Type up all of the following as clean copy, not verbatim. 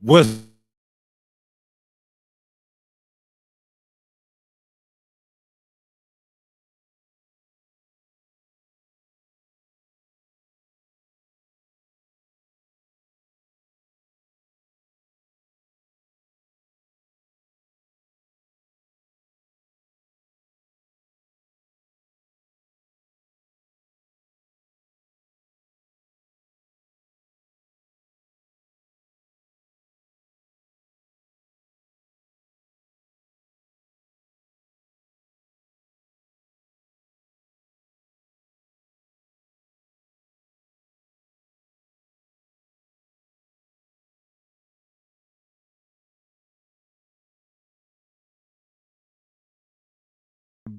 What's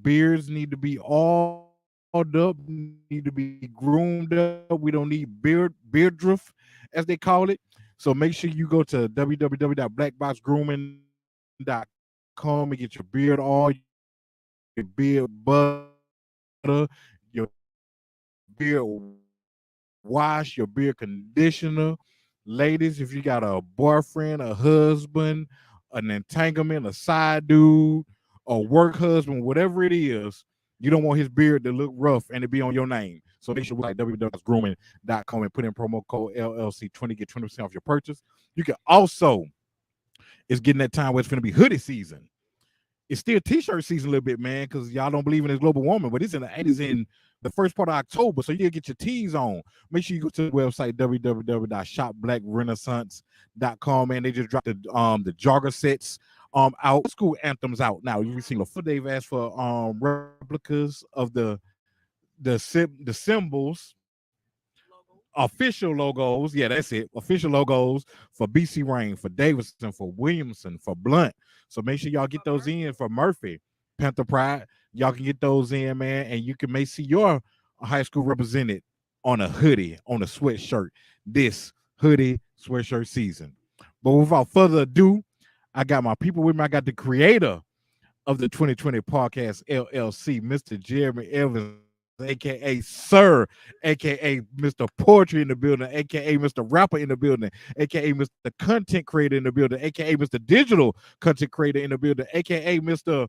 beards need to be all up, need to be groomed up. We don't need beard drift, as they call it. So make sure you go to www.blackboxgrooming.com and get your beard oil, your beard butter, your beard wash, your beard conditioner. Ladies, if you got a boyfriend, a husband, an entanglement, a side dude, a work husband, whatever it is, you don't want his beard to look rough and to be on your name. So make sure www.grooming.com and put in promo code LLC20, get 20% off your purchase. You can also, it's getting that time where it's going to be hoodie season. It's still t-shirt season a little bit, man, because y'all don't believe in this global warming, but it's in the first part of October, so you can get your tees on. Make sure you go to the website www.shopblackrenaissance.com, man. They just dropped the jogger sets out, school anthems out now. You've seen before. They've asked for replicas of the symbols, official logos. Yeah, that's it. Official logos for BC Rain, for Davidson, for Williamson, for Blunt. So make sure y'all get those in for Murphy, Panther Pride. Y'all can get those in, man, and you can may see your high school represented on a hoodie, on a sweatshirt this hoodie sweatshirt season. But without further ado, I got my people with me. I got the creator of the 2020 podcast LLC, Mr. Jeremy Evans, aka Sir, aka Mr. Poetry in the building, aka Mr. Rapper in the building, aka Mr. Content Creator in the building, aka Mr. Digital Content Creator in the building, aka Mr.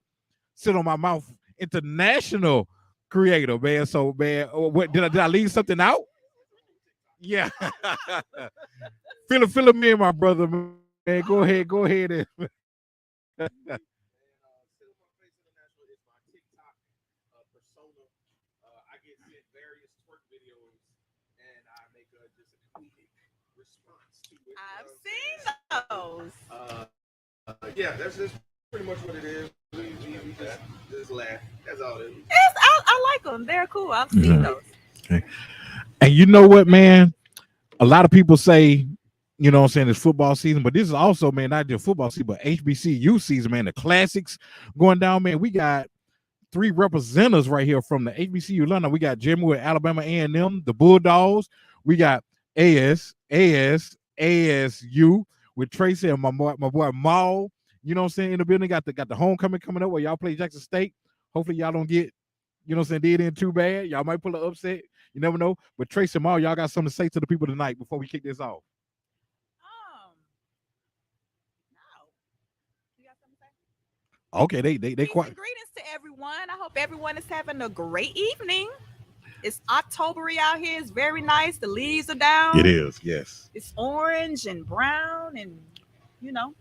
Sit on My Mouth International Creator, man. So, man, what did I leave something out? Yeah. fill me in, my brother, man. Go ahead, I've seen those. Yeah, that's pretty much what it is. We just laugh. That's all it is. Yes, I like them. They're cool. I've seen Mhm. those. Okay. And you know what, man? A lot of people say, you know what I'm saying, it's football season, but this is also, man, not just football season, but HBCU season, man. The classics going down, man. We got three representatives right here from the HBCU London. We got Jimmy with Alabama A&M, the Bulldogs. We got ASU with Tracy and my boy Maul. You know what I'm saying? In the building, got the homecoming coming up where y'all play Jackson State. Hopefully y'all don't get, you know what I'm saying, did in too bad. Y'all might pull an upset. You never know. But Tracy and Maul, y'all got something to say to the people tonight before we kick this off. Um, no. You got something to say? Okay, they Peace quite. and greetings to everyone. I hope everyone is having a great evening. It's Octobery out here. It's very nice. The leaves are It down. is, yes. It's orange and brown, and you know,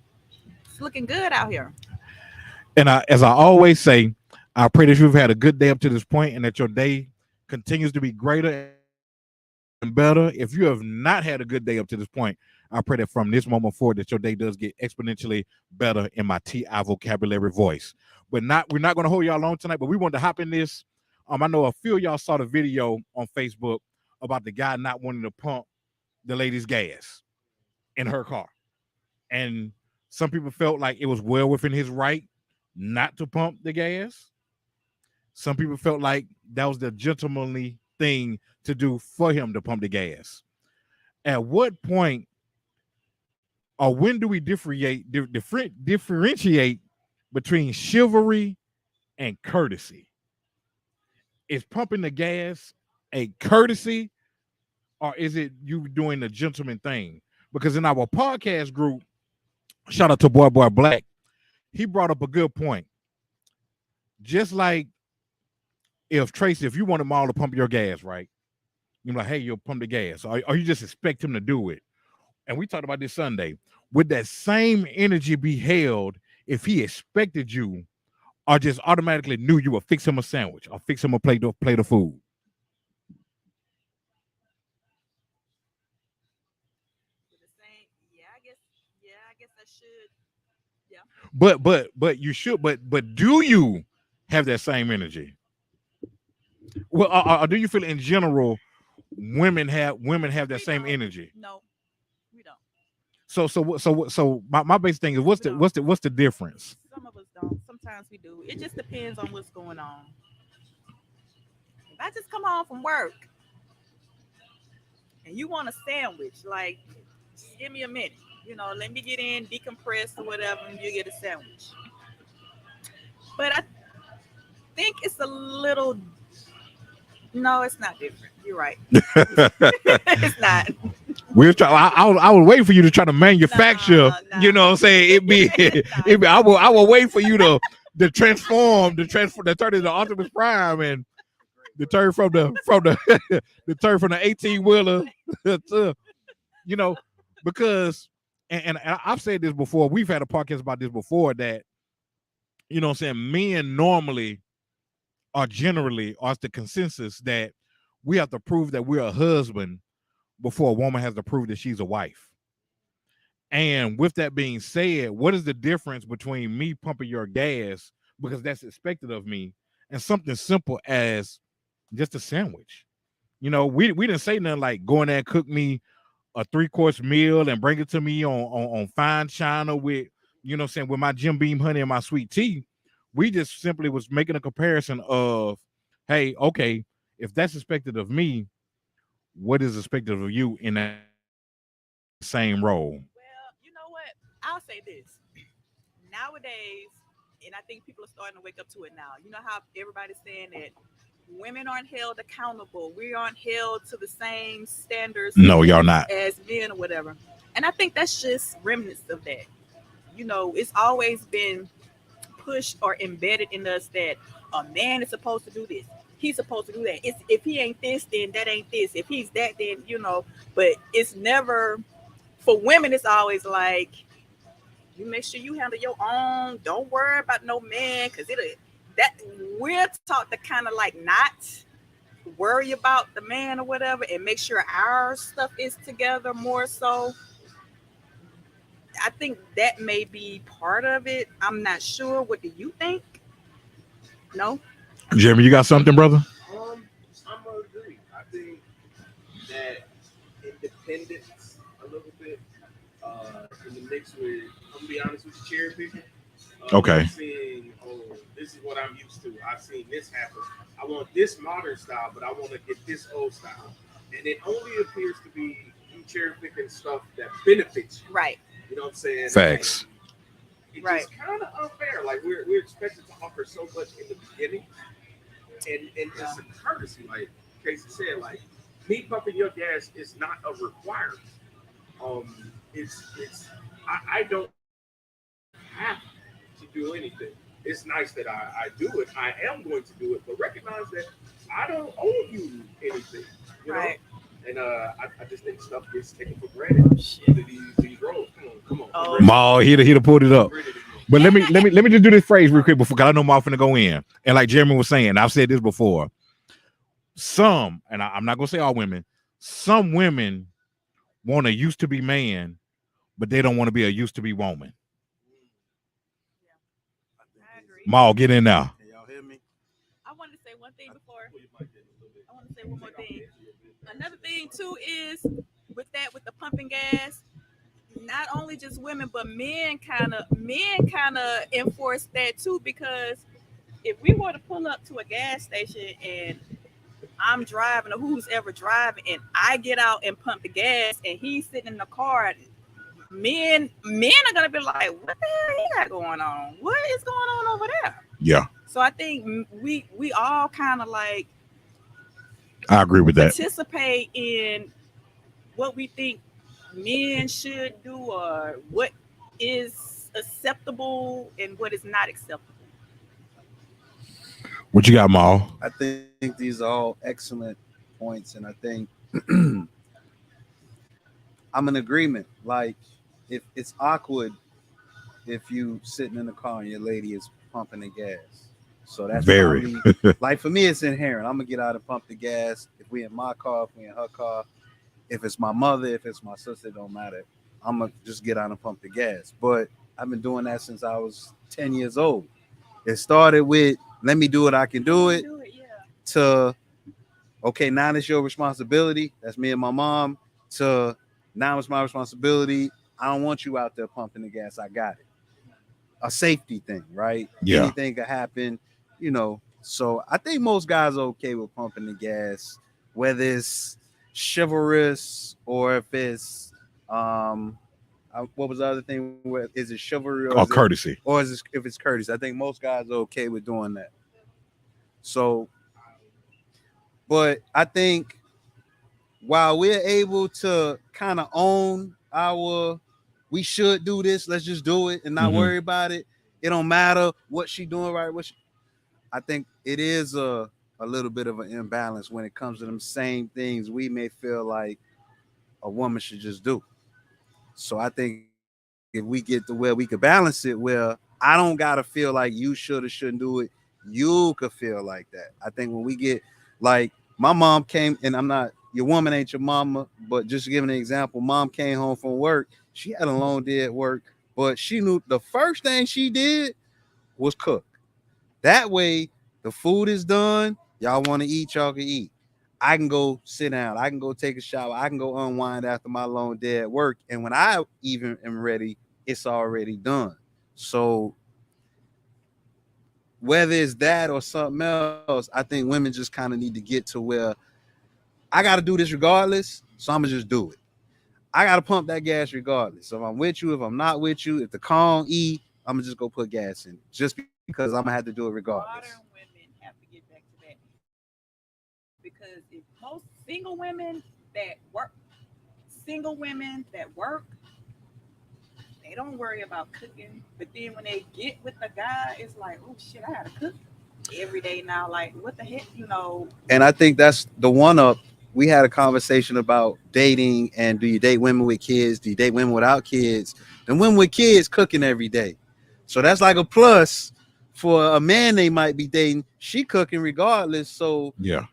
it's looking good out here. And as I always say, I pray that you've had a good day up to this point and that your day continues to be greater and better. If you have not had a good day up to this point, I pray that from this moment forward that your day does get exponentially better in my TI vocabulary voice. But we're not going to hold y'all long tonight, but we wanted to hop in this. I know a few of y'all saw the video on Facebook about the guy not wanting to pump the lady's gas in her car. And some people felt like it was well within his right not to pump the gas. Some people felt like that was the gentlemanly thing to do for him to pump the gas. At what point or when do we differentiate between chivalry and courtesy? Is pumping the gas a courtesy or is it you doing the gentleman thing? Because in our podcast group, shout out to boy Black. He brought up a good point. Just like if Tracy, if you wanted Maul to pump your gas, right? You're like, hey, you'll pump the gas, or you just expect him to do it. And we talked about this Sunday. Would that same energy be held if he expected you, or just automatically knew you would fix him a sandwich or fix him a plate of food? I guess I should. Yeah. But you should. But do you have that same energy? Well, or do you feel in general women have that same energy? No, we don't. So my basic thing is what's the difference? Some of us don't. Sometimes we do. It just depends on what's going on. If I just come home from work and you want a sandwich, like, just give me a minute. Let me get in, decompress or whatever, and you get a sandwich. But I think it's a little. No, it's not different. You're right. It's not. We're trying. I was waiting for you to try to manufacture. Nah. You know what I'm saying? It be. I will wait for you to transform, to turn into Optimus Prime and the turn from the the turn from the 18-wheeler to, because and I've said this before. We've had a podcast about this before that, what I'm saying, men normally are generally, or it's the consensus that we have to prove that we're a husband before a woman has to prove that she's a wife. And with that being said, what is the difference between me pumping your gas because that's expected of me and something simple as just a sandwich? We didn't say nothing like go in there and cook me a 3-course meal and bring it to me on fine china with, with my Jim Beam honey and my sweet tea. We just simply was making a comparison of, hey, okay, if that's expected of me, what is expected of you in that same role? Well, you know what? I'll say this. Nowadays, and I think people are starting to wake up to it now. You know how everybody's saying that women aren't held accountable. We aren't held to the same standards. No, y'all not. As men or whatever. And I think that's just remnants of that. It's always been pushed or embedded in us that a man is supposed to do this. He's supposed to do that. If he ain't this, then that ain't this. If he's that, then But it's never for women. It's always like you make sure you handle your own. Don't worry about no man, because we're taught to kind of like not worry about the man or whatever, and make sure our stuff is together more so. I think that may be part of it. I'm not sure. What do you think? No? Jeremy, you got something, brother? I'm gonna agree. I think that independence a little bit in the mix with, I'm gonna be honest with you, cherry picking. Okay. Seeing, this is what I'm used to. I've seen this happen. I want this modern style, but I want to get this old style. And it only appears to be you cherry picking stuff that benefits you. Right. You know what I'm saying? Facts. It's right. kind of unfair. Like we're expected to offer so much in the beginning, and just a courtesy, like Casey said, like me pumping your gas is not a requirement. It's I don't have to do anything. It's nice that I do it. I am going to do it, but recognize that I don't owe you anything. You know? And I just think stuff gets taken for granted. These roles. Come on. Oh. Maul, he'd have pulled it up. But let me just do this phrase real quick before, because I know Maul finna go in. And like Jeremy was saying, I've said this before. Some, and I'm not gonna say all women, some women want a used to be man, but they don't want to be a used to be woman. I agree. Maul, get in now. Can y'all hear me? I wanted to say one thing before. I want to say one more thing. Another thing too is with the pumping gas, not only just women, but men kind of enforce that too, because if we were to pull up to a gas station and I'm driving, or who's ever driving, and I get out and pump the gas and he's sitting in the car, men are gonna be like, what the hell he got going on? What is going on over there? Yeah. So I think we all kind of like, I agree with that. Participate in what we think men should do, or what is acceptable and what is not acceptable. What you got, Maul? I think these are all excellent points, and I think I'm in agreement. Like, if it's awkward if you sitting in the car and your lady is pumping the gas. So that's Very. probably like for me, it's inherent. I'm gonna get out and pump the gas. If we in my car, if we in her car, if it's my mother, if it's my sister, it don't matter. I'm gonna just get out and pump the gas. But I've been doing that since I was 10 years old. It started with let me do it, I can do it, Do it, yeah. to okay, now it's your responsibility. That's me and my mom. To now it's my responsibility. I don't want you out there pumping the gas. I got it. A safety thing, right? Yeah. Anything could happen, you know. So I think most guys are okay with pumping the gas, whether it's chivalrous or if it's what was the other thing? Is it chivalry or Or courtesy. if it's courtesy? I think most guys are okay with doing that. So, but I think while we're able to kind of own our we should do this, let's just do it and not Mhm. worry about it. It don't matter what she doing right. I think it is a little bit of an imbalance when it comes to them same things we may feel like a woman should just do. So I think if we get to where we could balance it, where I don't gotta feel like you should or shouldn't do it, you could feel like that. I think when we get like my mom came, and I'm not your woman ain't your mama, but just giving an example, mom came home from work. She had a long day at work, but she knew the first thing she did was cook. That way, the food is done. Y'all want to eat, y'all can eat. I can go sit down. I can go take a shower. I can go unwind after my long day at work. And when I even am ready, it's already done. So whether it's that or something else, I think women just kind of need to get to where I got to do this regardless. So I'm gonna just do it. I got to pump that gas regardless. So if I'm with you, if I'm not with you, if the car on E, I'm gonna just go put gas in it, just because I'm gonna have to do it regardless. Modern women have to get back to that because if most single women that work, they don't worry about cooking. But then when they get with the guy, it's like, oh shit, I gotta cook every day now. Like, what the heck, you know? And I think that's the one up. We had a conversation about dating and do you date women with kids? Do you date women without kids? And women with kids cooking every day. So that's like a plus for a man they might be dating. She cooking regardless. So Yeah.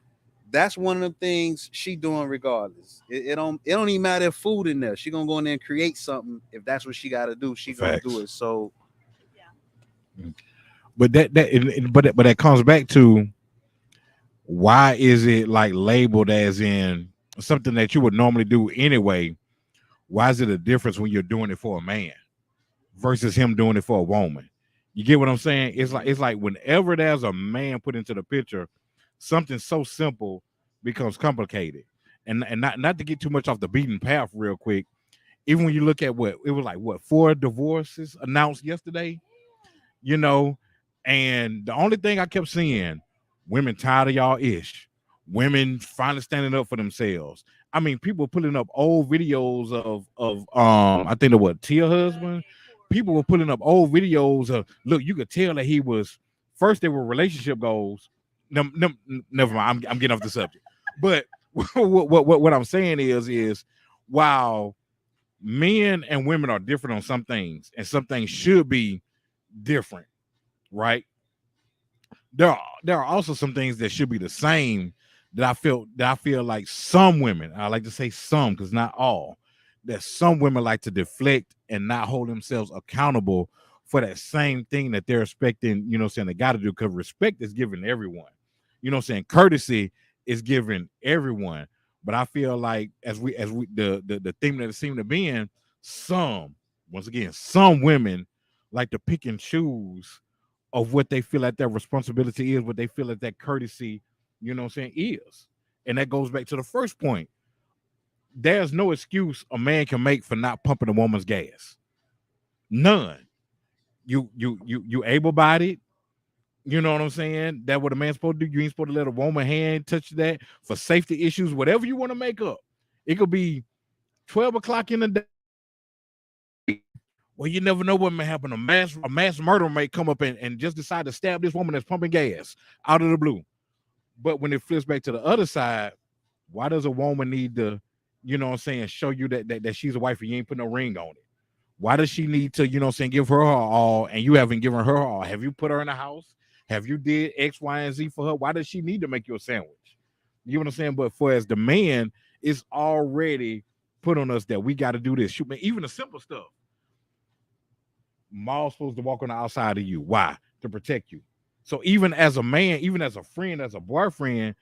that's one of the things she doing regardless. It don't even matter if food in there. She gonna go in there and create something. If that's what she gotta do, she gonna Facts. do it. So Yeah. But but that comes back to why is it like labeled as in something that you would normally do anyway? Why is it a difference when you're doing it for a man versus him doing it for a woman? You get what I'm saying? It's like whenever there's a man put into the picture, something so simple becomes complicated. And not to get too much off the beaten path real quick, even when you look at what it was like, what, 4 divorces announced yesterday, you know, and the only thing I kept seeing, women tired of y'all ish, women finally standing up for themselves. I mean, people putting up old videos of I think it was Tia husband. People were putting up old videos of, look, you could tell that he was first, they were relationship goals. Never mind, I'm getting off the subject. But what I'm saying is while men and women are different on some things, and some things should be different, right? There are also some things that should be the same that I feel like some women, I like to say some because not all, that some women like to deflect and not hold themselves accountable for that same thing that they're expecting, you know what I'm saying, they got to do, because respect is given to everyone. You know what I'm saying? Courtesy is given everyone. But I feel like as we the theme that it seemed to be in, some, once again, some women like to pick and choose of what they feel like their responsibility is, what they feel like that courtesy, you know what I'm saying, is. And that goes back to the first point. There's no excuse a man can make for not pumping a woman's gas. None. You able bodied, you know what I'm saying? That what a man's supposed to do. You ain't supposed to let a woman hand touch that for safety issues, whatever you want to make up. It could be 12 o'clock in the day. Well, you never know what may happen. A mass murder may come up and just decide to stab this woman that's pumping gas out of the blue. But when it flips back to the other side, why does a woman need to, show you that she's a wife and you ain't put no ring on it? Why does she need to, give her all and you haven't given her all? Have you put her in a house? Have you did X, Y, and Z for her? Why does she need to make you a sandwich? You know what I'm saying? But for as the man, it's already put on us that we got to do this. Shoot, man, even the simple stuff. Maul's supposed to walk on the outside of you. Why? To protect you. So even as a man, even as a friend, as a boyfriend,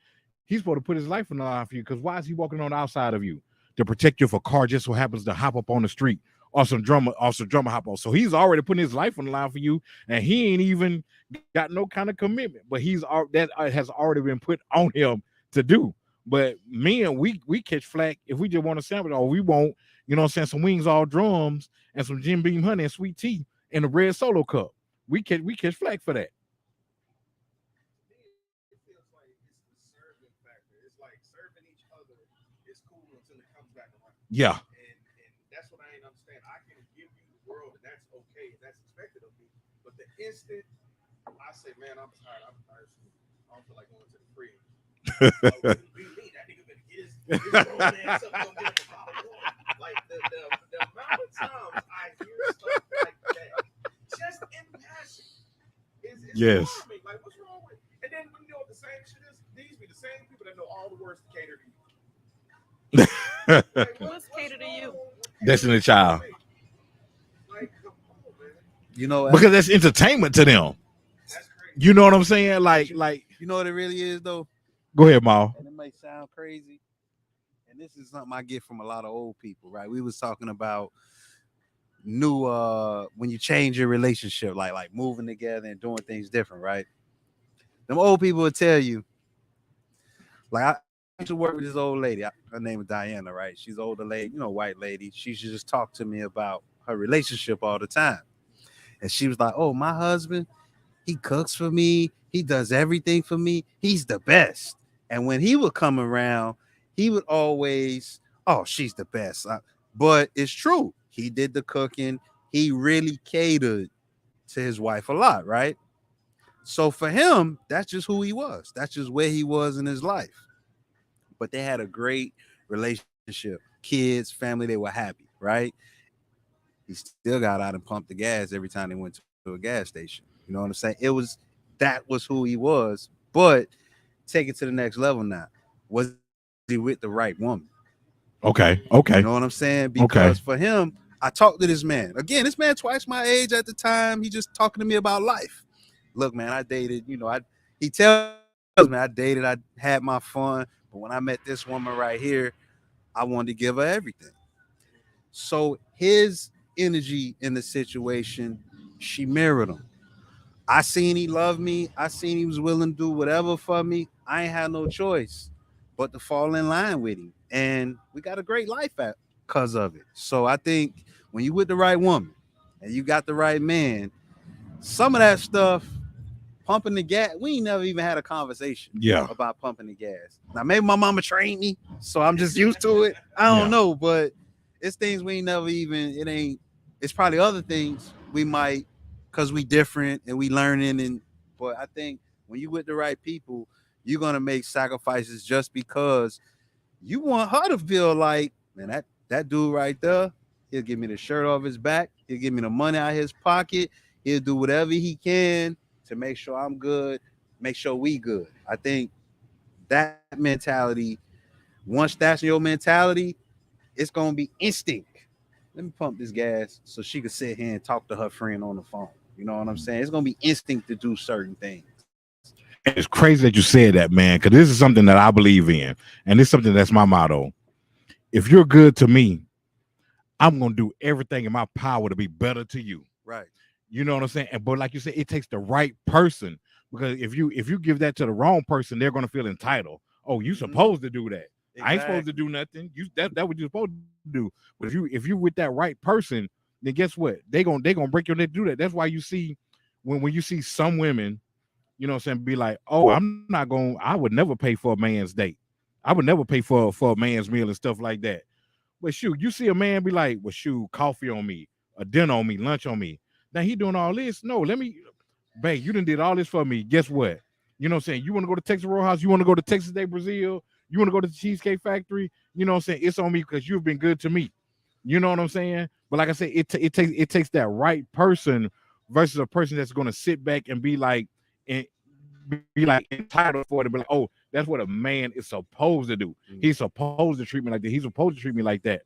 he's supposed to put his life on the line for you. Because why is he walking on the outside of you? To protect you if a car just so happens to hop up on the street or some drummer hop on. So he's already putting his life on the line for you, and he ain't even got no kind of commitment. But that has already been put on him to do. But men, we catch flack if we just want a sandwich, or we want, some wings, all drums, and some Jim Beam honey and sweet tea in a red Solo cup. We catch flack for that. It feels like it's the serving factor. It's like serving each other is cool until it comes back around. Yeah. And that's what I ain't understand. I can give you the world, and that's okay, and that's expected of me. But the instant I say, man, I'm tired, I don't feel like going to the fridge. Be me, that nigga better get his own ass up, go get him a bottle of water. Like the amount of times I hear stuff like that, just in passing, is Yes. alarming. Like, what's wrong with? And then when you know what the same shit is, these be the same people that know all the words to cater to you. Like, What's cater to you? Destiny Child. Like, come on, man. You know, Because that's entertainment to them. That's crazy. You know what I'm saying? Like, you know what it really is though. go ahead, Maul. And it may sound crazy, and this is something I get from a lot of old people, right? We was talking about new when you change your relationship, like moving together and doing things different, right? Them old people will tell you, like I used to work with this old lady. Her name is Diana, right? She's an older lady, white lady. She should just talk to me about her relationship all the time. And she was like, "Oh, my husband, he cooks for me. He does everything for me. He's the best." And when he would come around, he would always, "Oh, she's the best." But it's true. He did the cooking. He really catered to his wife a lot, right? So for him, that's just who he was. That's just where he was in his life. But they had a great relationship. Kids, family, they were happy, right? He still got out and pumped the gas every time they went to a gas station. You know what I'm saying? That was who he was. But take it to the next level now. Was he with the right woman? Okay. You know what I'm saying? Because for him, I talked to this man. Again, this man twice my age at the time. He just talking to me about life. Look, man, I dated, he tells me I dated, I had my fun. But when I met this woman right here, I wanted to give her everything. So his energy in the situation, she mirrored him. I seen he loved me. I seen he was willing to do whatever for me. I ain't had no choice but to fall in line with him. And we got a great life because of it. So I think when you with the right woman and you got the right man, some of that stuff, pumping the gas, we ain't never even had a conversation about pumping the gas. Now, maybe my mama trained me, so I'm just used to it. I don't know, but it's things we ain't never even, it's probably other things we might, because we different and we learning. But I think when you with the right people, you're going to make sacrifices just because you want her to feel like, man, that dude right there, he'll give me the shirt off his back. He'll give me the money out of his pocket. He'll do whatever he can to make sure I'm good, make sure we good. I think that mentality, once that's your mentality, it's going to be instinct. Let me pump this gas so she could sit here and talk to her friend on the phone. You know what I'm saying? It's going to be instinct to do certain things. It's crazy that you said that, man, because this is something that I believe in. And it's something that's my motto. If you're good to me, I'm going to do everything in my power to be better to you. Right. You know what I'm saying? But like you said, it takes the right person, because if you give that to the wrong person, they're going to feel entitled. Oh, you supposed to do that. Exactly. I ain't supposed to do nothing. That what you're supposed to do. But if you with that right person, then guess what? They gonna break your neck to do that. That's why you see when you see some women, you know what I'm saying, be like, oh, I would never pay for a man's date. I would never pay for a man's meal and stuff like that. But shoot, you see a man be like, well, shoot, coffee on me. a dinner on me, lunch on me. Now he doing all this. No, let me, babe, you done did all this for me. Guess what? You know what I'm saying? You want to go to Texas Roadhouse? You want to go to Texas Day Brazil? You want to go to the Cheesecake Factory? You know what I'm saying? It's on me because you've been good to me. You know what I'm saying? But like I said, it takes that right person versus a person that's going to sit back and be like entitled for it, and be like, oh, that's what a man is supposed to do. He's supposed to treat me like that. He's supposed to treat me like that.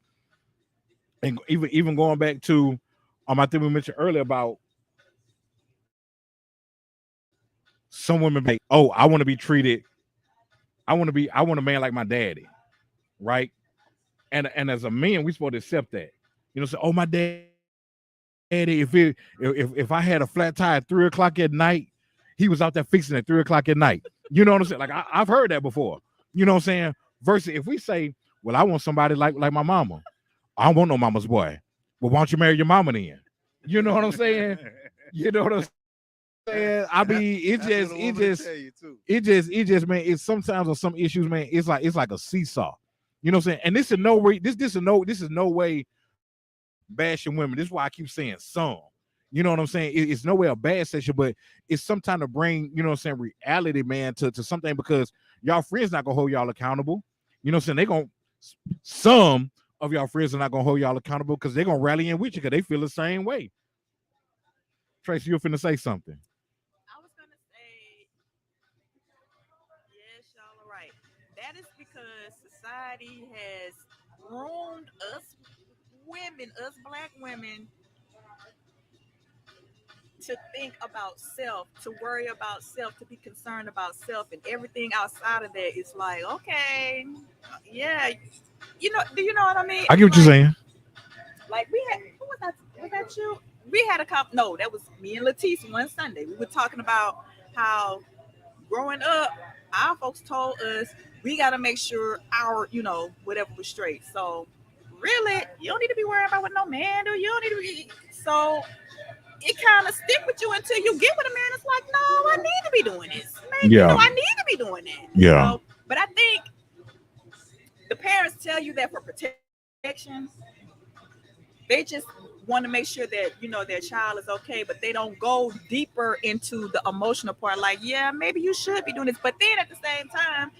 And even going back to I think we mentioned earlier about some women like, oh, I want to be treated. I want a man like my daddy, right? And as a man, we supposed to accept that. You know, say, oh, my daddy, if I had a flat tire at 3:00 at night, he was out there fixing it at 3:00 at night. You know what I'm saying? Like I've heard that before. You know what I'm saying? Versus if we say, well, I want somebody like my mama. I don't want no mama's boy. Well, why don't you marry your mama then? You know what I'm saying? You know what I'm saying? I mean, it just, man, it's sometimes on some issues, man, it's like a seesaw. You know what I'm saying? And this is no way bashing women. This is why I keep saying some. You know what I'm saying? It's no way a bad session, but it's sometimes to bring, you know what I'm saying, reality, man, to something, because y'all friends not gonna hold y'all accountable. You know what I'm saying? Some of y'all friends are not gonna hold y'all accountable because they're gonna rally in with you because they feel the same way. Tracy, you're finna say something. I was gonna say, yes, y'all are right. That is because society has groomed us women, us black women, to think about self, to worry about self, to be concerned about self, and everything outside of that is like, okay, yeah, do you know what I mean? I get what you're saying. Like we had, who was that? Was that you? We had no, that was me and Leticia one Sunday. We were talking about how growing up, our folks told us we got to make sure our, whatever was straight. So really, you don't need to be worried about what no man do. You don't need to be. So it kind of stick with you until you get with a man. It's like, no, I need to be doing this. Man, I need to be doing that. Yeah. But I think the parents tell you that for protection. They just want to make sure that their child is okay, but they don't go deeper into the emotional part. Like, yeah, maybe you should be doing this, but then at the same time,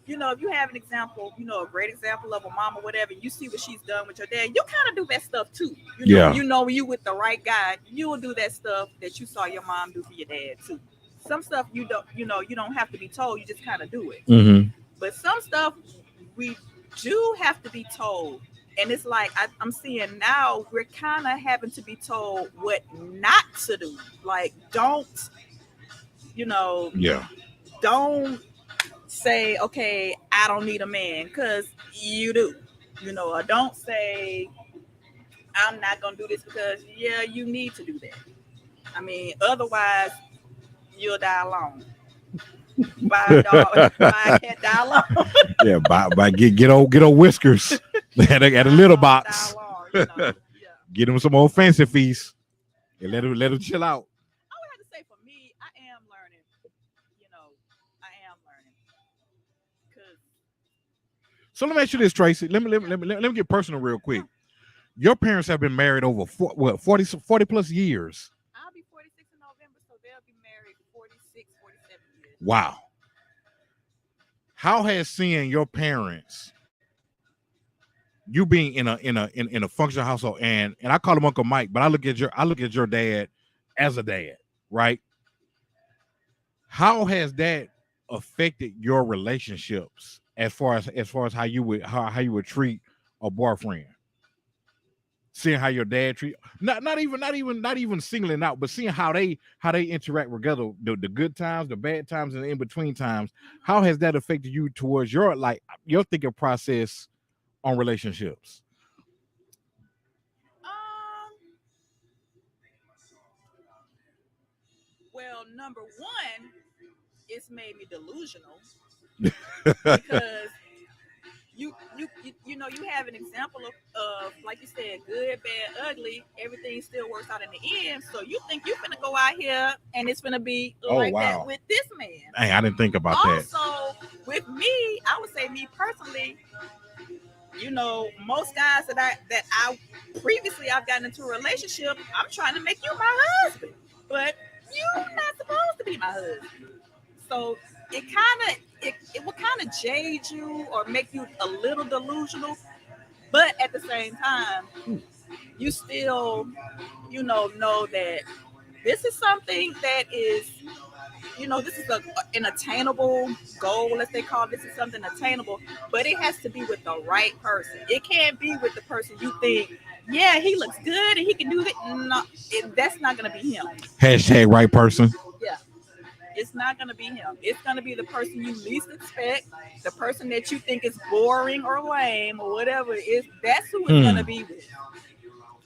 if you have an example, a great example of a mom or whatever, you see what she's done with your dad, you kind of do that stuff too. When you with the right guy, you will do that stuff that you saw your mom do for your dad too. Some stuff you don't have to be told, you just kind of do it. Mm-hmm. But some stuff we do have to be told. And it's like I'm seeing now we're kind of having to be told what not to do. Like, don't say, okay, I don't need a man, because you do. Or don't say, I'm not going to do this, because, yeah, you need to do that. I mean, otherwise, you'll die alone. Buy a dog, buy a cat, die alone. Yeah, by get old Whiskers at a little box. Yeah. Get him some old fancy feast and let him chill out. I would have to say, for me, I am learning. I am learning. So let me ask you this, Tracy. Let me get personal real quick. Your parents have been married over 40 plus years. I'll be 46 in November, so they'll be married 46, 47 years. Wow. How has seeing your parents, you being in a functional household, and I call him Uncle Mike, but I look at your dad as a dad, right? How has that affected your relationships as far as how you would treat a boyfriend? Seeing how your dad treat, not even singling out, but seeing how they interact together, the good times, the bad times, and the in between times. How has that affected you towards your thinking process on relationships? Well, number one, it's made me delusional because you have an example of like you said, good, bad, ugly. Everything still works out in the end. So you think you're gonna go out here and it's gonna be that with this man? Hey, I didn't think about that. Also, with me, I would say me personally, most guys that I previously I've gotten into a relationship. I'm trying to make you my husband, but you're not supposed to be my husband. So it will kind of jade you or make you a little delusional, but at the same time, you still know that this is something that is, this is an attainable goal, as they call it. This is something attainable, but it has to be with the right person. It can't be with the person you think, yeah, he looks good and he can do it. No, that's not going to be him. Hashtag right person. Yeah, it's not going to be him. It's going to be the person you least expect, the person that you think is boring or lame or whatever. That's who it's going to be with.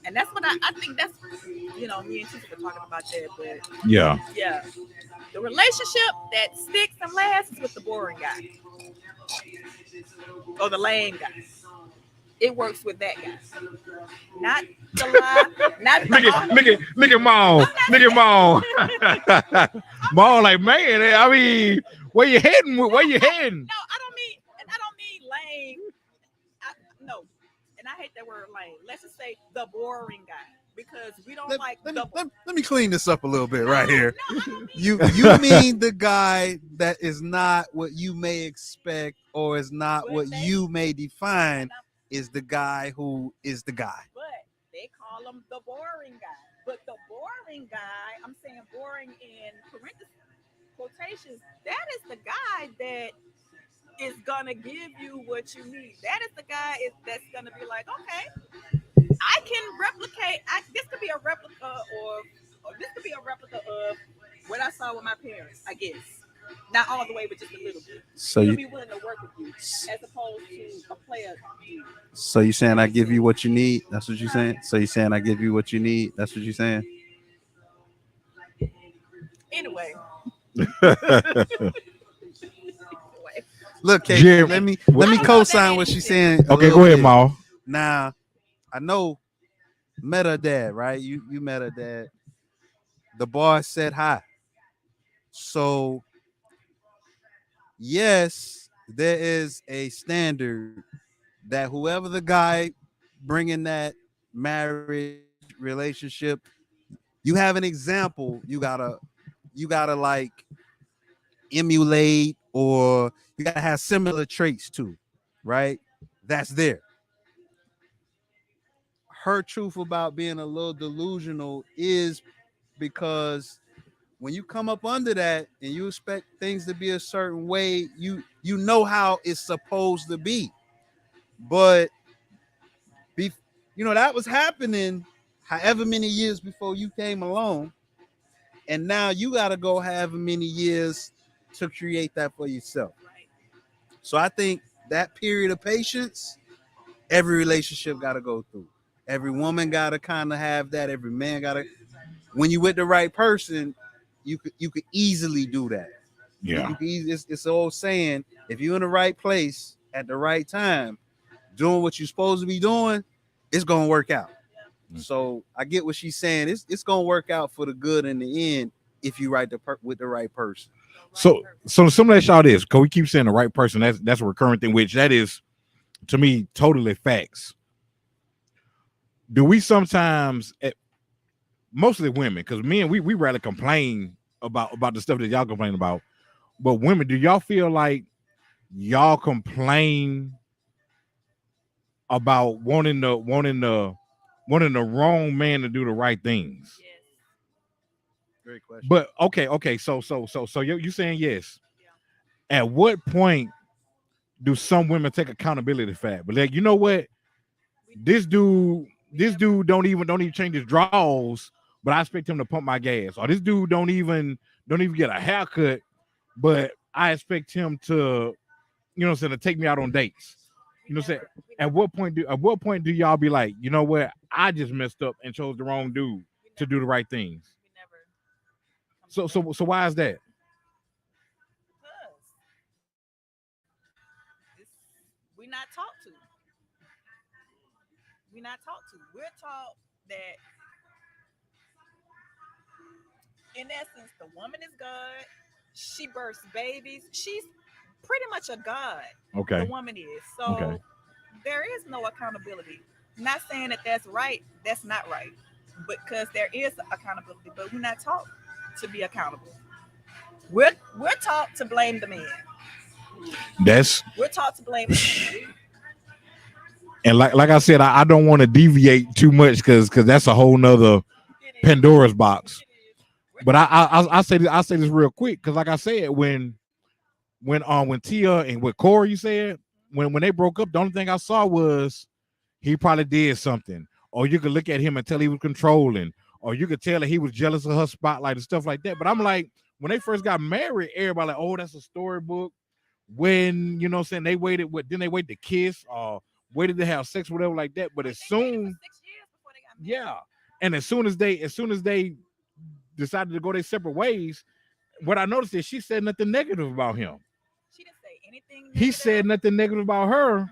And that's what I think that's, me and Tisa were talking about that, but Yeah. yeah. The relationship that sticks and lasts is with the boring guy or the lame guy. It works with that guy, not the lie, not Look at the. look at look at Maul. Look at Maul. Maul like, man, I mean, where you heading? Where you heading? No, I don't mean lame. No, and I hate that word lame. Let's just say the boring guy, because we don't like the. Let me clean this up a little bit right here. No, I don't mean You mean the guy that is not what you may expect or is not what you may define is the guy who is the guy. But they call him the boring guy. But the boring guy, I'm saying boring in parentheses, quotations, that is the guy that is gonna give you what you need. That is the guy that's gonna be like, okay, I can replicate. This could be a replica or this could be a replica of what I saw with my parents. I guess not all the way, but just a little bit. So you'll be willing to work with you as opposed to a player. So you saying I give you what you need? That's what you're saying. So you saying I give you what you need? That's what you're saying. Anyway. Look, Kate, Jim, let me co-sign what she's saying. Okay, go ahead, Maul. Now, I know met her dad, right? You met her dad. The bar said hi. So yes, there is a standard that whoever the guy bringing that marriage relationship, you have an example. You gotta like emulate, or you gotta have similar traits too, right? That's there. Her truth about being a little delusional is because when you come up under that and you expect things to be a certain way, you know how it's supposed to be. But that was happening however many years before you came along. And now you got to go however many years to create that for yourself. So I think that period of patience, every relationship got to go through. Every woman got to kind of have that. Every man got to. When you with the right person, you could easily do that. Yeah. It's an old saying, if you're in the right place at the right time, doing what you're supposed to be doing, it's gonna work out. So I get what she's saying. It's gonna work out for the good in the end if you with the right person. So some of that y'all is, because we keep saying the right person. That's a recurrent thing, which that is to me totally facts. Do we sometimes, mostly women, because men we rather complain about the stuff that y'all complain about, but women, do y'all feel like y'all complain about wanting the wrong man to do the right things? Yes. Great question. But okay. So you saying yes? Yeah. At what point do some women take accountability for that? But like, you know what? This dude don't even change his drawers, but I expect him to pump my gas. Or this dude don't even get a haircut, but I expect him to, to take me out on dates. You know what I'm saying? At what point do y'all be like, you know what? I just messed up and chose the wrong dude to do the right things. So why is that? We're not taught to. We're taught that, in essence, the woman is God. She births babies. She's pretty much a god. Okay. The woman is. So there is no accountability. Not saying that that's right. That's not right. Because there is accountability, but we're not taught to be accountable. We're taught to blame the man. That's We're taught to blame the man. and like I said, I don't want to deviate too much because that's a whole nother It is. Pandora's box. It is. We're But taught. I say this real quick because like I said when Tia and with Corey said when they broke up, the only thing I saw was he probably did something, or you could look at him and tell he was controlling, or you could tell that he was jealous of her spotlight and stuff like that. But I'm like, when they first got married, everybody like, oh, that's a storybook. When you know, what I'm saying they waited, what then they wait to kiss or waited to have sex, whatever like that. But Wait, as they dated for soon, 6 years before they got married. yeah, and as soon as they decided to go their separate ways, what I noticed is she said nothing negative about him. She didn't say anything He said negative. nothing negative about her. Mm.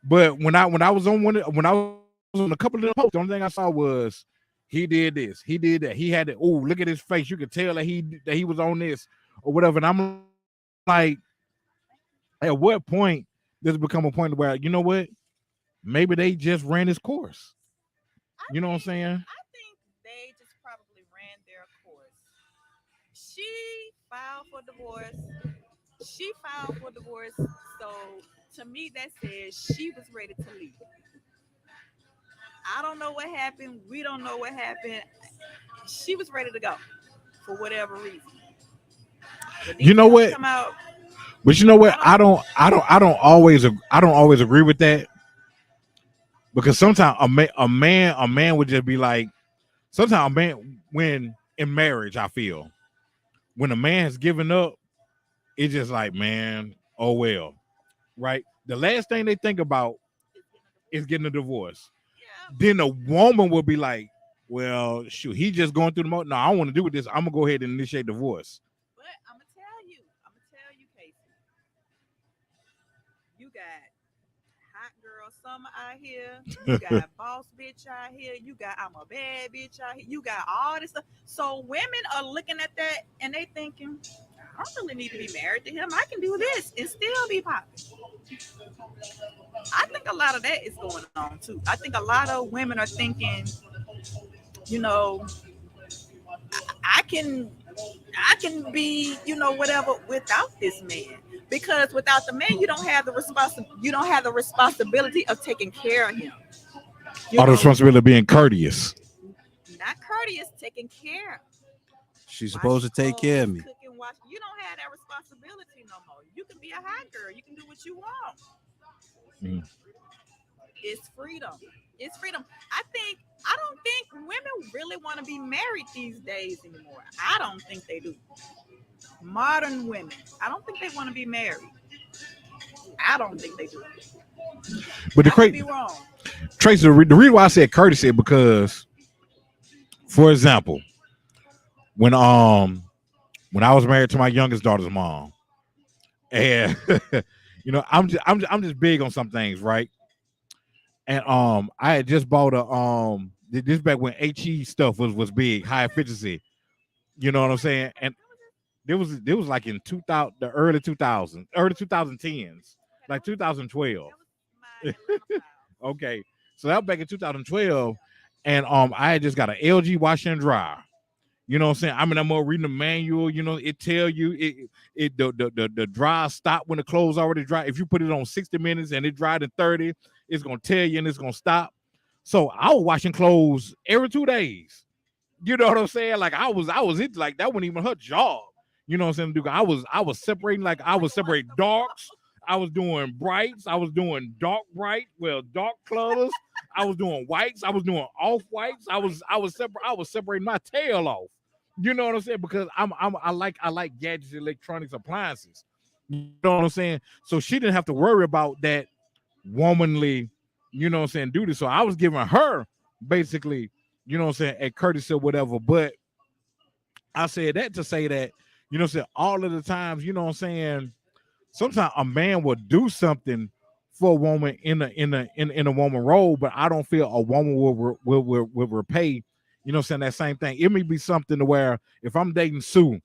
But when I was on when I was on a couple of the posts, the only thing I saw was he did this, he did that, he had it. Oh, look at his face. You could tell that he was on this or whatever. And I'm like, at what point does it become a point where you know what? Maybe they just ran his course. I You know what I'm think saying? I think they just probably ran their course. She filed for divorce. She filed for divorce. So to me, that says she was ready to leave. I don't know what happened. We don't know what happened. She was ready to go for whatever reason. The You know details what? come out. But you know I what? don't. I don't always agree with that because sometimes a man would just be like sometimes a man when in marriage I feel when a man has given up it's just like man oh well right the last thing they think about It's getting a is divorce. getting a divorce. Yeah, Then a woman will be like, well shoot he just going through the no I don't want to do with this, I'm gonna go ahead and initiate divorce. but I'm gonna tell you, Casey. You got hot girl summer out here. You got boss bitch out here. You got I'm a bad bitch out here. You got all this stuff. So women are looking at that and they thinking, I don't really need to be married to him. I can do this and still be popular. I think a lot of that is going on too. I think a lot of women are thinking, you know, I can be, whatever without this man. Because without the man, you don't have the responsibility of taking care of him. You All the know, responsibility of being courteous. not courteous, taking care. She's supposed Washing to take care clothes, of me. cooking, wash. You don't have that responsibility no more. You can be a hot girl. You can do what you want. Mm. It's freedom. It's freedom. I don't think women really want to be married these days anymore. I don't think they do. Modern women, I don't think they want to be married. I don't think they do. But the I could crazy be wrong. Tracy, the reason why I said courtesy is because, for example, when um when I was married to my youngest daughter's mom, and I'm just big on some things, right? And I had just bought a this back when HE stuff was big, high efficiency. You know what I'm saying? And there was like in 2000, the early 2010s, Okay, like 2012. that was my Atlanta style. Okay, so that was back in 2012, and I had just got an LG washer and dryer. You know what I'm saying? I mean, I'm reading the manual. You know, it tell you the dry stop when the clothes already dry. If you put it on 60 minutes and it dried in 30, it's gonna tell you and it's gonna stop. So I was washing clothes every 2 days. You know what I'm saying? Like I was into like that wasn't even her job. You know what I'm saying? Dude, I was separating like I Like was what separating the darks. fuck? I was doing brights. I was doing dark bright, well, dark colors. I was doing whites. I was doing off whites. I was separating my tail off. You know what I'm saying? Because I like gadgets, electronics, appliances. You know what I'm saying? So she didn't have to worry about that womanly, you know what I'm saying, duty. So I was giving her basically, you know what I'm saying, a courtesy or whatever. But I said that to say that, you know what I'm saying, all of the times, you know what I'm saying, sometimes a man will do something for a woman in a woman role, but I don't feel a woman will repay, you know what I'm saying, that same thing. It may be something to where if I'm dating Sue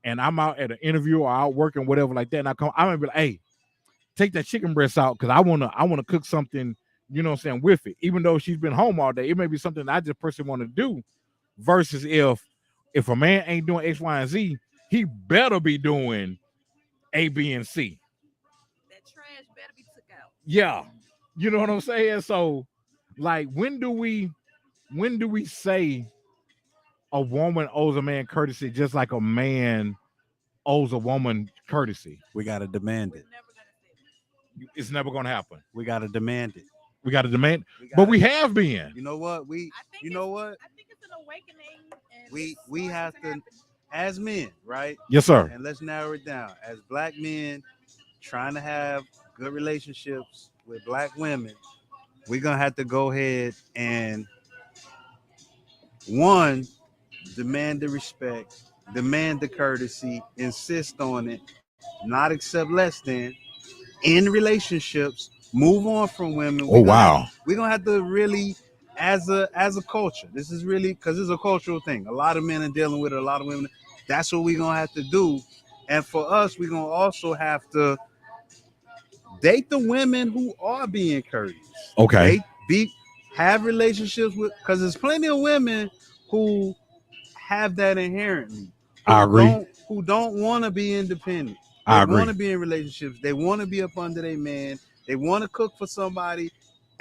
and I'm out at an interview or out working, whatever like that, and I'm gonna be like, hey, take that chicken breast out because I wanna cook something, You know what I'm saying? With it, even though she's been home all day, it may be something I just personally want to do. Versus if a man ain't doing X, Y, and Z, he better be doing A, B, and C. That trash better be took out. Yeah, you know what I'm saying. So, like, when do we say a woman owes a man courtesy just like a man owes a woman courtesy? We gotta demand We're it. never gonna say that. It's never gonna happen. We gotta demand it. We got to demand, We but gotta, we have been. you know what? We I think you know what? I think it's an awakening, and We it's we starting have to, happen. as men, right? Yes, sir. And let's narrow it down. As black men trying to have good relationships with black women, we're gonna have to go ahead and one, demand the respect, demand the courtesy, insist on it, not accept less than in relationships, move on from women. Oh wow. We're gonna have to really, as a culture, this is really because it's a cultural thing. A lot of men are dealing with it, a lot of women. That's what we're gonna have to do. And for us, we're gonna also have to date the women who are being courteous. Okay. Have relationships with, because there's plenty of women who have that inherently. I agree. Who don't want to be independent. They I agree. want to be in relationships. They want to be up under their man. They want to cook for somebody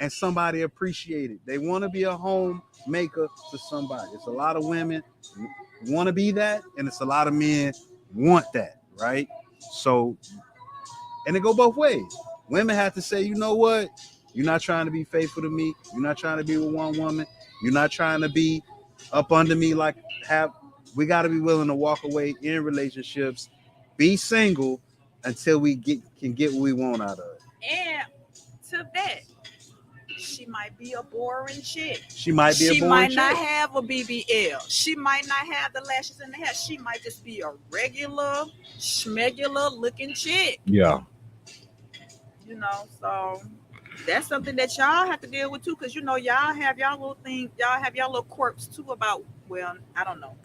and somebody appreciate it. They want to be a homemaker to somebody. It's a lot of women want to be that, and it's a lot of men want that, right? So, and it go both ways. Women have to say, you know what? You're not trying to be faithful to me. You're not trying to be with one woman. You're not trying to be up under me. We got to be willing to walk away in relationships, be single until we can get what we want out of it. And to that, she might be a boring chick. She might be a She boring might chick. not have a BBL. She might not have the lashes in the hair. She might just be a regular, schmegular looking chick. Yeah. You know, so that's something that y'all have to deal with too, because you know y'all have y'all little thing, y'all have y'all little quirks too about. Well, I don't know.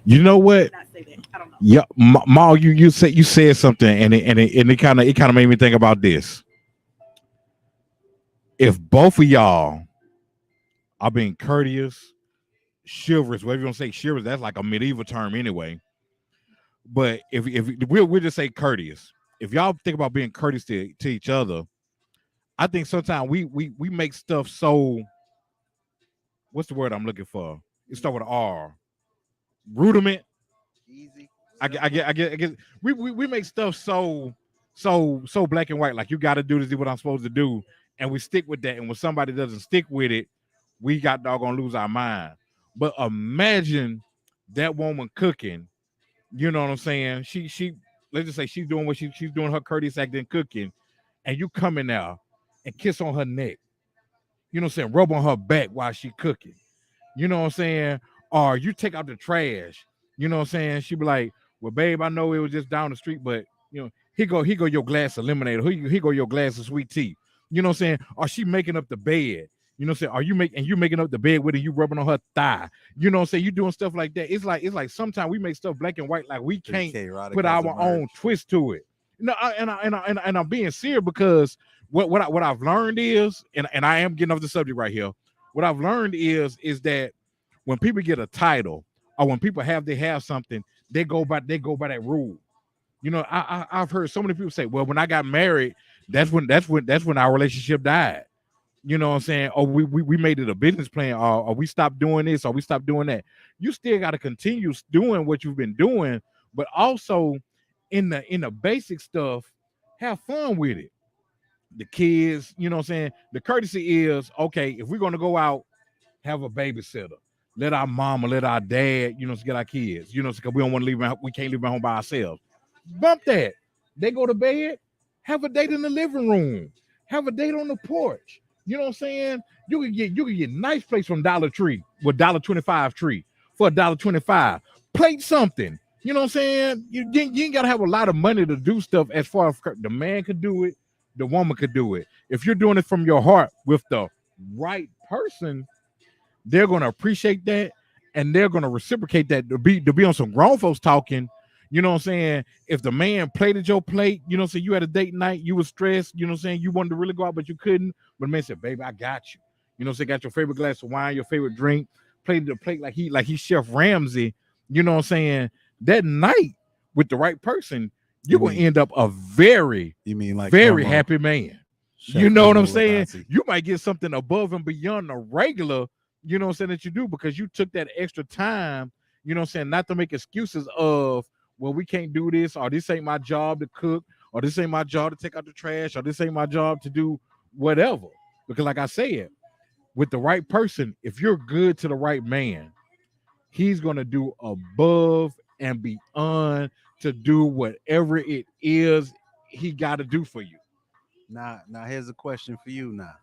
You know what? Not say that. I don't know. Yeah, Maul, you said something, and it kind of made me think about this. If both of y'all are being courteous, chivalrous, whatever you want to say, chivalrous, that's like a medieval term anyway. But if we'll just say courteous. If y'all think about being courteous to each other, I think sometimes we make stuff so. What's the word I'm looking for? It start with an R. Rudiment. Easy. I get. We make stuff so black and white. Like, you got to do this, is what I'm supposed to do, and we stick with that. And when somebody doesn't stick with it, we got doggone lose our mind. But imagine that woman cooking. You know what I'm saying? She let's just say she's doing what she's doing, her courteous act in cooking, and you come in there and kiss on her neck. You know what I'm saying? Rub on her back while she cooking. You know what I'm saying? Or you take out the trash. You know what I'm saying? She be like, well, babe, I know it was just down the street, but you know, here go your glass of lemonade. Here go your glass of sweet tea. You know what I'm saying? Or she making up the bed. You know what I'm saying? Are you making up the bed with her, you rubbing on her thigh. You know what I'm saying? You doing stuff like that. It's like sometimes we make stuff black and white, like we can't put our own twist to it. No, and I'm being serious, because what I've learned is, and I am getting off the subject right here. What I've learned is that when people get a title, or when people have something, they go by that rule. You know, I've heard so many people say, well, when I got married, that's when our relationship died. You know what I'm saying? Or we made it a business plan, or we stopped doing this, or we stopped doing that. You still got to continue doing what you've been doing, but also in the basic stuff, have fun with it. The kids, you know what I'm saying? The courtesy is, okay, if we're going to go out, have a babysitter. Let our mama, let our dad, you know, get our kids, you know, because we don't want to we can't leave them home by ourselves. Bump that. They go to bed, have a date in the living room, have a date on the porch. You know what I'm saying? You can get nice plates from Dollar Tree with $1.25 tree for $1.25. Plate something. You know what I'm saying? You ain't gotta have a lot of money to do stuff. As far as the man could do it, the woman could do it. If you're doing it from your heart with the right person, they're gonna appreciate that, and they're gonna reciprocate that. To be on some grown folks talking, You know what I'm saying? If the man played at your plate, you know what I'm saying, you had a date night, you was stressed, you know what I'm saying, you wanted to really go out, but you couldn't. But the man said, baby, I got you. You know what I'm saying, got your favorite glass of wine, your favorite drink, played the plate like he's Chef Ramsay, you know what I'm saying? That night with the right person, you're gonna end up a very happy man. You know what I'm saying? You might get something above and beyond the regular, you know what I'm saying, that you do because you took that extra time, you know what I'm saying, not to make excuses of, well, we can't do this, or this ain't my job to cook, or this ain't my job to take out the trash, or this ain't my job to do whatever. Because like I said, with the right person, if you're good to the right man, he's going to do above and beyond to do whatever it is he got to do for you. Now, here's a question for you now,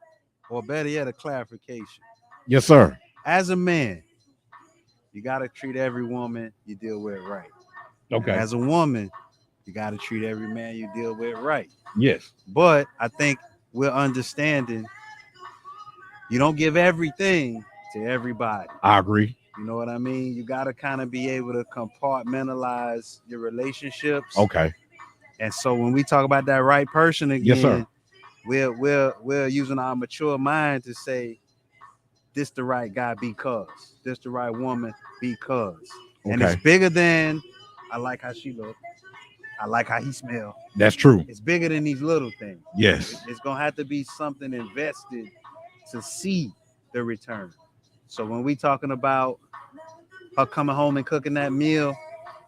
or better yet, a clarification. Yes, sir. As a man, you got to treat every woman you deal with right. Okay. As a woman, you got to treat every man you deal with right. Yes. But I think we're understanding you don't give everything to everybody. I agree. You know what I mean? You got to kind of be able to compartmentalize your relationships. Okay. And so when we talk about that right person again, yes, sir, we're using our mature mind to say this the right guy because this the right woman because. Okay. And it's bigger than I like how she look. I like how he smell. That's true. It's bigger than these little things. Yes. It's gonna have to be something invested to see the return. So when we talking about her coming home and cooking that meal,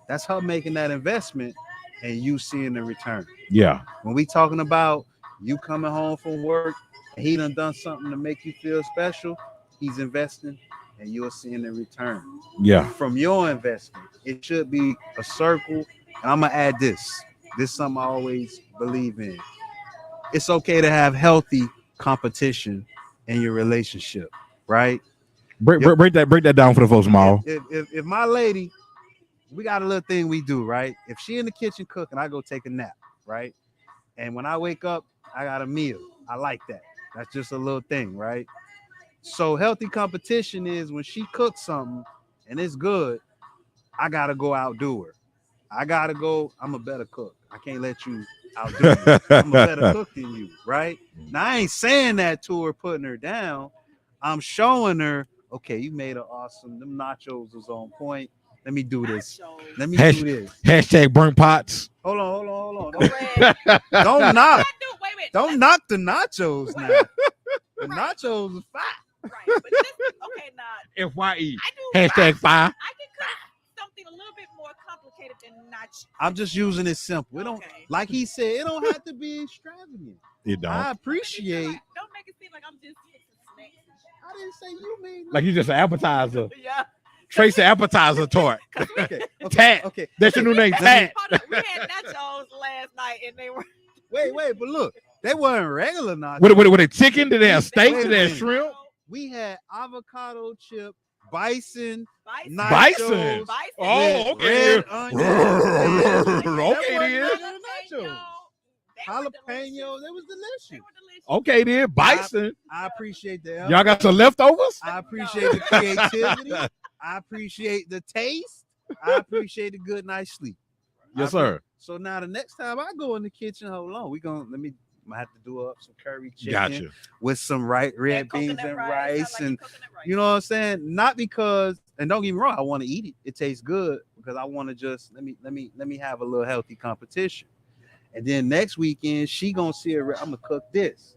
that's her making that investment and you seeing the return. Yeah. When we talking about you coming home from work and he done something to make you feel special, he's investing and you're seeing the return. Yeah. From your investment, it should be a circle. And I'm gonna add this. This is something I always believe in. It's okay to have healthy competition in your relationship, right? Break that down for the folks, Maul. If my lady, we got a little thing we do, right? If she in the kitchen cooking, I go take a nap, right? And when I wake up, I got a meal. I like that. That's just a little thing, right? So healthy competition is when she cooks something and it's good, I gotta go outdo her. I gotta go. I'm a better cook. I can't let you outdo me. I'm a better cook than you, right? Now I ain't saying that to her, putting her down. I'm showing her, okay, you made her awesome. Them nachos was on point. Let me do this. Let me do this. Hashtag burnt pots. Hold on. Don't knock. Don't knock the nachos now. The nachos is fire. Right, but this, okay, now FYE. Hashtag fire. I can cook something a little bit more complicated than nachos. I'm just using it simple. It don't, like he said, it don't have to be extravagant. It don't. I appreciate. Don't make it seem like I'm just snacks. I didn't say you made like you just an appetizer. Yeah. Tracy appetizer tart. Okay. Tat. Okay. That's your new name, Tat. We had nachos last night and they were. Wait, but look, they weren't regular nachos. What they chicken? Did they have steak? Did they have shrimp? We had avocado chip, bison. Bison. Oh, okay. Okay, then. Jalapeno. That was delicious. Okay, then. Bison. I appreciate that. Y'all got some leftovers? I appreciate the creativity. I appreciate the taste. I appreciate a good night's sleep. Yes, sir. So now the next time I go in the kitchen, hold on. I have to do up some curry chicken with some red beans and rice, and you know what I'm saying? Not because, and don't get me wrong, I want to eat it. It tastes good because I want to just let me have a little healthy competition. And then next weekend, she gonna see I'm gonna cook this.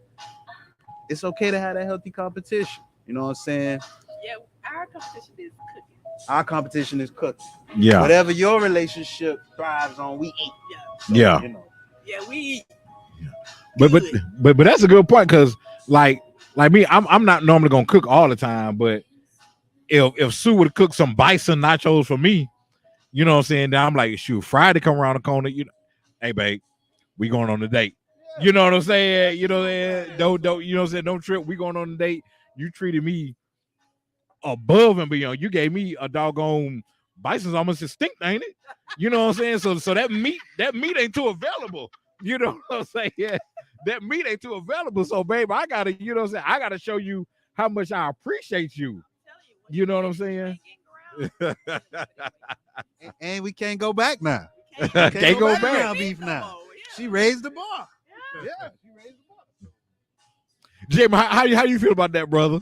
It's okay to have that healthy competition. You know what I'm saying? Yeah, our competition is cooking. Our competition is cooking. Yeah. Whatever your relationship thrives on, we eat. Yeah. Yeah. You know. Yeah, we eat. But that's a good point because like me, I'm not normally gonna cook all the time, but if Sue would cook some bison nachos for me, you know what I'm saying? Then I'm like, shoot, Friday come around the corner, you know, hey babe, we going on a date. You know what I'm saying? You know what I'm saying? Don't you know what I'm saying? Don't trip. We going on a date. You treated me above and beyond. You gave me a doggone bison's almost extinct, ain't it? You know what I'm saying? So that meat ain't too available. You know what I'm saying? Yeah. That meat ain't too available. So, babe, I gotta, you know what I'm saying? I gotta show you how much I appreciate you. You know what I'm saying? And we can't go back now. Can't go back. background beef now. She raised the bar. Yeah, she raised the bar. Jim, how do you feel about that, brother?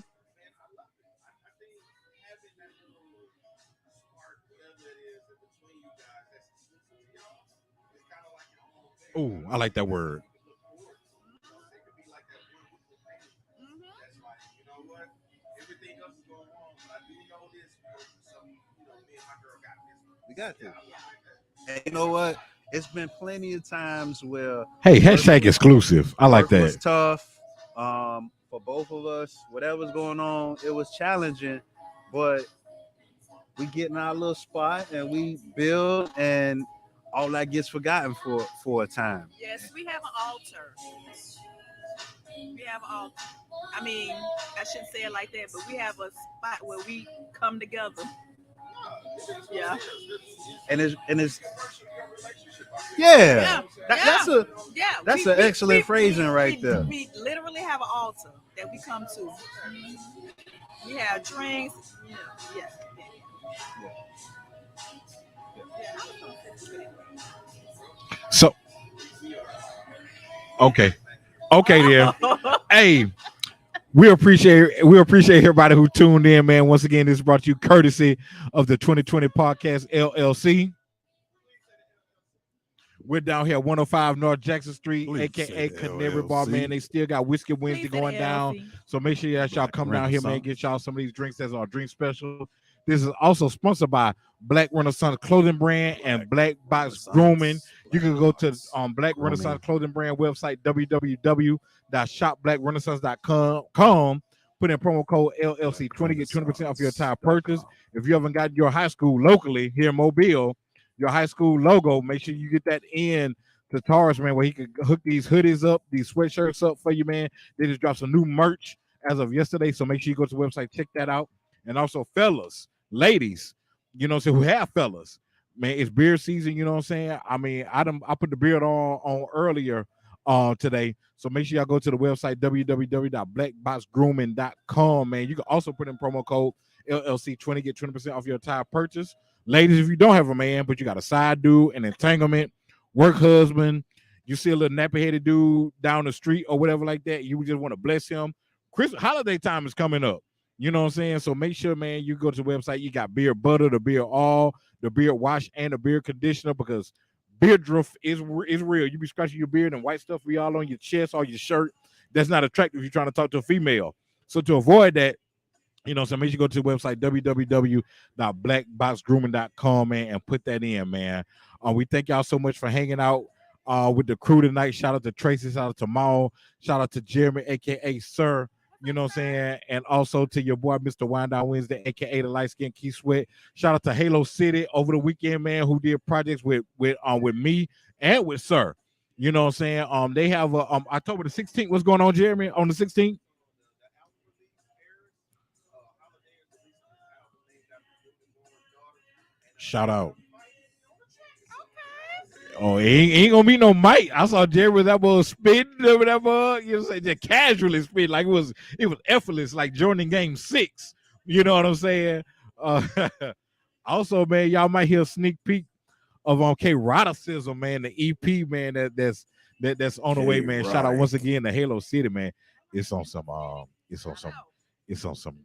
Oh, I like that word. We got to. And you know what? It's been plenty of times where Hey, hashtag exclusive. I like work was that. tough for both of us. Whatever's going on, it was challenging, but we get in our little spot and we build, and all that gets forgotten for a time. Yes, we have an altar. We have an altar. I mean, I shouldn't say it like that, but we have a spot where we come together. Yeah. And it's Yeah. that's an excellent phrasing right there. We literally have an altar that we come to. We have drinks. Yeah. So, okay, then. Hey, we appreciate everybody who tuned in, man. Once again, this is brought to you courtesy of the 2020 Podcast LLC. We're down here at 105 North Jackson Street, aka Canary Bar, man. They still got Whiskey Wednesday going down. So make sure y'all come down here, man. Get y'all some of these drinks as our drink special. This is also sponsored by Black Renaissance Clothing Brand and Black Box Grooming. You can go to Black Renaissance Clothing Brand website, www.shopblackrenaissance.com. Put in promo code LLC20, get 20% off your entire purchase. If you haven't got your high school locally here in Mobile, your high school logo, make sure you get that in to Taurus, man, where he can hook these hoodies up, these sweatshirts up for you, man. They just dropped some new merch as of yesterday, so make sure you go to the website, check that out. And also, fellas, ladies, you know what I'm saying, who have fellas, man, it's beard season, you know what I'm saying? I mean, I put the beard on earlier today, so make sure y'all go to the website, www.blackboxgrooming.com, man. You can also put in promo code LLC20, get 20% off your entire purchase. Ladies, if you don't have a man, but you got a side dude, an entanglement, work husband, you see a little nappy-headed dude down the street or whatever like that, you just want to bless him. Holiday time is coming up. You know what I'm saying? So make sure, man, you go to the website. You got beard butter, the beard oil, the beard wash, and the beard conditioner, because beard drift is real. You be scratching your beard and white stuff be all on your chest or your shirt. That's not attractive if you're trying to talk to a female. So to avoid that, you know, so make sure you go to the website, www.blackboxgrooming.com, man, and put that in, man. We thank y'all so much for hanging out with the crew tonight. Shout out to Tracy, shout out to Maul, shout out to Jeremy, a.k.a. Sir, you know what I'm saying? And also to your boy, Mr. Wind Down Wednesday, a.k.a. the Light Skin Key Sweat. Shout out to Halo City over the weekend, man, who did projects with me and with Sir. You know what I'm saying? They have October the 16th. What's going on, Jeremy, on the 16th? Shout out. Oh, he ain't gonna be no Mike. I saw Jerry with that boy spitting over that boy. You know, just casually spitting like it was effortless, like Jordan Game 6. You know what I'm saying? Also, man, y'all might hear a sneak peek of K Roticism, man, the EP, man, that's on the way, man. Shout out once again to Halo City, man. It's on some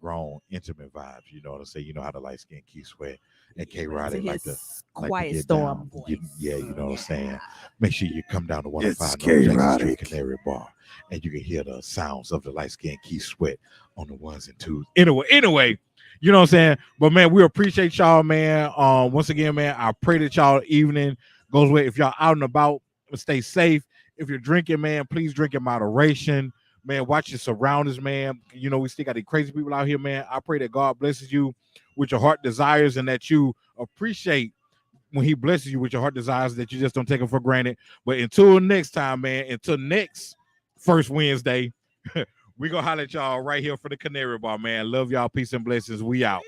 grown, intimate vibes. You know what I'm saying? You know how the Light Skin Key Sweat and K Roddy like to Quiet Storm voice. You know what I'm saying? Make sure you come down to 105 North Jackson Street Canary Bar, and you can hear the sounds of the Light Skin Key Sweat on the ones and twos. Anyway, you know what I'm saying? But man, we appreciate y'all, man. Once again, man, I pray that y'all evening goes well. If y'all out and about, stay safe. If you're drinking, man, please drink in moderation. Man, watch your surroundings, man. You know, we still got these crazy people out here, man. I pray that God blesses you with your heart desires, and that you appreciate when he blesses you with your heart desires, that you just don't take them for granted. But until next time, man, until next first Wednesday, we gonna holler at y'all right here for the Canary Bar, man. Love y'all. Peace and blessings. We out.